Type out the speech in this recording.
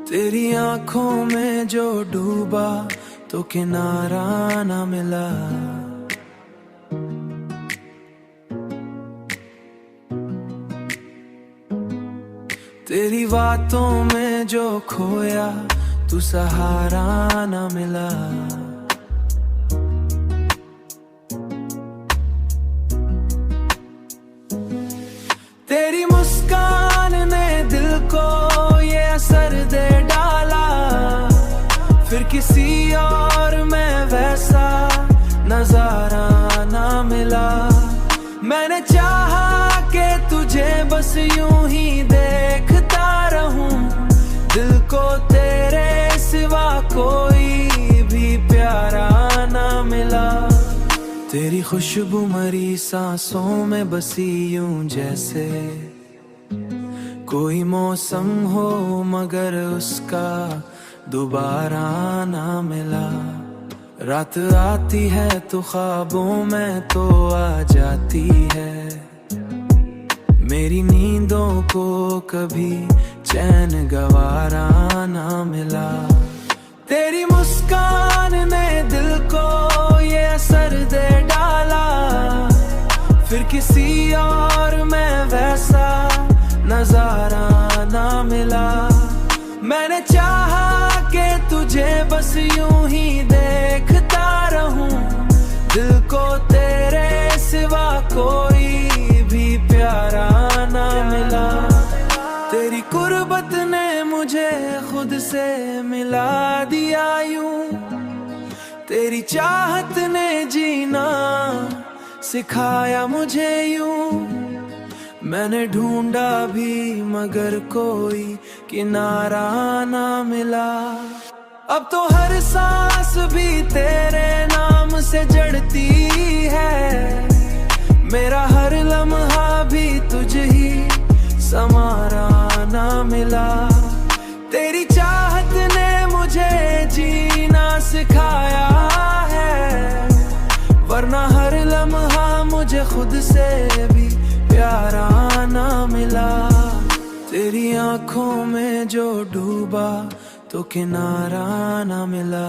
तेरी आंखों में जो डूबा तो किनारा ना मिला। तेरी बातों में जो खोया तू सहारा ना मिला। तेरी मुस्कान ने दिल को ये असर दे डाला, फिर किसी और में वैसा नजारा ना मिला। मैंने चाहा कि तुझे बस यूं ही देखता रहूं, दिल को तेरे सिवा कोई भी प्यारा ना मिला। तेरी खुशबू मरी सांसों में बसी यूं जैसे कोई मौसम हो मगर उसका दोबारा ना मिला। रात आती है तो ख्वाबों में तो आ जाती है, मेरी नींदों को कभी चैन गवारा ना मिला। तेरी मुस्कान ने दिल को ये असर दे डाला, फिर किसी और में वैसा नजारा ना मिला। मैंने चाहा कि तुझे बस यूं ही देखता रहूं, दिल को तेरे सिवा कोई भी प्यारा ना मिला। तेरी कुर्बत ने मुझे खुद से मिला दिया यूं, तेरी चाहत ने जीना सिखाया मुझे यूं। मैंने ढूंढा भी मगर कोई किनारा ना मिला। अब तो हर सांस भी तेरे नाम से जड़ती है, मेरा हर लम्हा भी तुझ ही समारा ना मिला। तेरी चाहत ने मुझे जीना सिखाया है, वरना हर लम्हा मुझे खुद से भी प्यारा ना मिला। तेरी आंखों में जो डूबा तो किनारा ना मिला।